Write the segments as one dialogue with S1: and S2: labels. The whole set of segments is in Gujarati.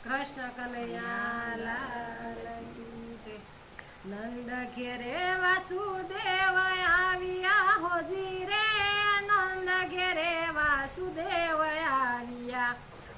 S1: કૃષ્ણ કનૈયા લાલ કી જય। નંદ ઘેરે વાસુદેવ આવ્યા હોજી રે, નંદ ઘેરે વાસુદેવ આવ્યા।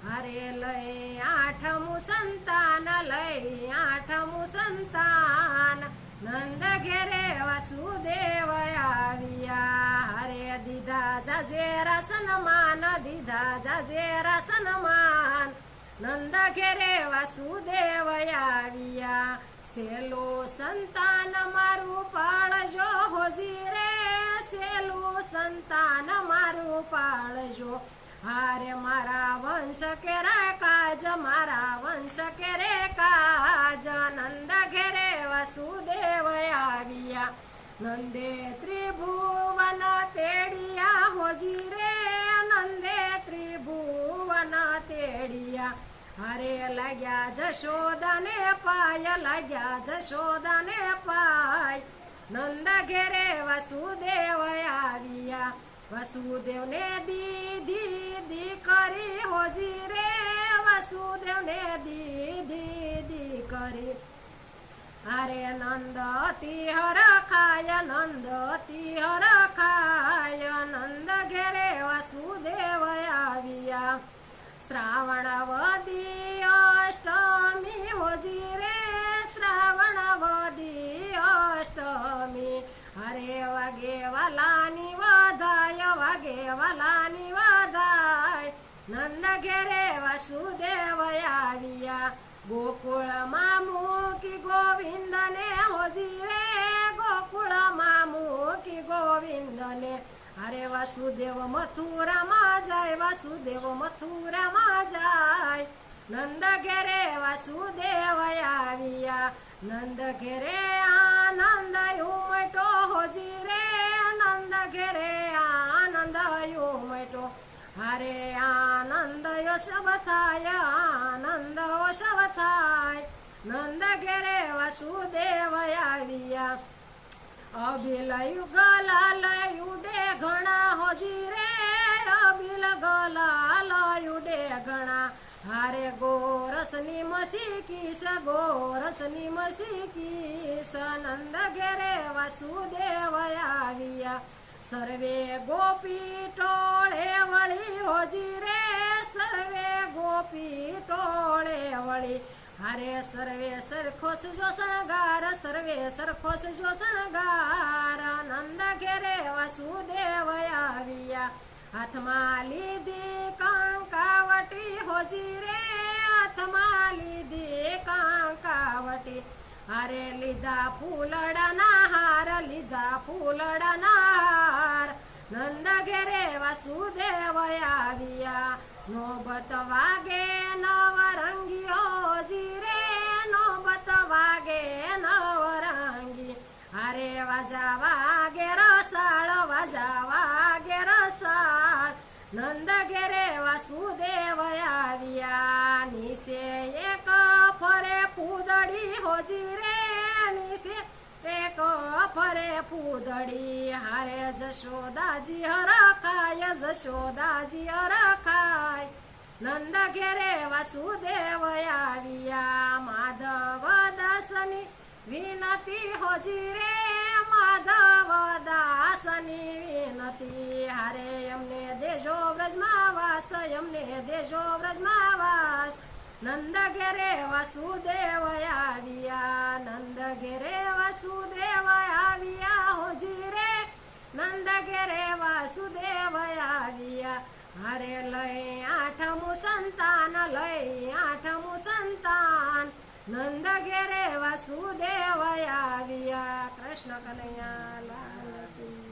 S1: હરે લઈ આઠમું સંતાન, લઈ આઠમું સંતાન, નંદ ઘેરે વાસુદેવ આવ્યા। હરે દીધા જાજેરા સન્માન, દીધા જાજેરા સન્માન, નંદ ઘેરે વાસુદેવ આવ્યા। સેલું સંતાન મારું પાળજો હોજી રે, સેલું સંતાન મારું પાળજો। હારે મારા વંશ કેરે કાજ, મારા વંશ કેરે કાજ, નંદ ઘેરે વાસુદેવ આવ્યા। નંદે ત્રિભુવન તેડિયા હોજી રે, નંદે ત્રિભુવન તેડિયા। હરે લાગ્યા જશોદાને પાય, લાગ્યા જશોદાને પાય, નંદ ઘેરે વાસુદેવ આવ્યા। વાસુદેવને દીધી દીકરી હોજી રે, વાસુદેવને દીધી દીકરી। હરે નંદ તિહર ખાય, નંદ તિહર ખાય, નંદ ઘેરે વાસુદેવ આવ્યા। શ્રાવણ વદી અષ્ટમી હોજી રે, શ્રાવણ વદી અષ્ટમી। હરે વાગે વાલાની વધાય, વાગે વાલાની વધાય, નંદ ઘેરે વાસુદેવ આવ્યા। ગોકુળમાં મૂકી ગોવિંદને હોજી રે, ગોકુળમાં મૂકી ગોવિંદને। હરે વાસુદેવ મથુરામાં જાય, વાસુદેવ મથુરામાં જાય, નંદ ઘેરે વાસુદેવ આવ્યા। નંદ ઘેરે આનંદ ઉમટો હોજી રે, નંદ ઘેરે આનંદ ઉમટો। હરે આનંદ યશવ થાય, આનંદ ઓશવ થાય, નંદ ઘેરે વાસુદેવ આવ્યા। અબિલ ગલાલ ઉડે ઘણા હોજી રે, અબિલ ગલાલ ઉડે ઘણા। હારે ગોરસની મસીકીસ, ગોરસની મસીકીસ, નંદ ઘેરે વાસુદેવ આવ્યા। સર્વે ગોપી ટોળે વળી હોજી રે, સર્વે ગોપી ટોળે વળી। હરે સર્વે સરખો જો શણગાર, સર્વે સરખો જો શણગાર, નંદ ઘેરે વાસુદેવ આવ્યા। હાથમાં લીધી કંકાવટી હોજી રે, હાથમાં લીધી કંકાવટી। હરે લીધા ફૂલડાના હાર, લીધા ફૂલડાના હાર, નંદ ઘેરે વાસુદેવ આવ્યા। નોબત વાગે નવરંગી હોજી રે, નોબત વાગે નવરંગી। હરે વાજા વાગે રસાળ, વાજા વાગે રસાળ, નંદ ઘેરે વાસુદેવ આવ્યા। નિશે એક ફરે ફૂદડી હોજી રે, નિશે એક ફરે ફૂદડી। હારે જશોદાજી હરખાય, જશોદાજી હરખાય, નંદ ઘેરે વાસુદેવ આવ્યા। માધવ દાસની વિનતી હોજી રે, માધવ દાસની વિનતી। હારે અમને દેજો વ્રજમાં વાસ, અમને દેજો વ્રજમાં વાસ, નંદ ઘેરે વાસુદેવ આવ્યા। નંદ ઘેરે વાસુદેવ આવ્યા હોજી રે, નંદ ઘેરે વાસુદેવ આવ્યા। હરે લઈ આઠમું સંતાન, લઈ આઠમું સંતાન, નંદ ઘેરે વાસુદેવ આવ્યા। કૃષ્ણ કનૈયા લાલ કી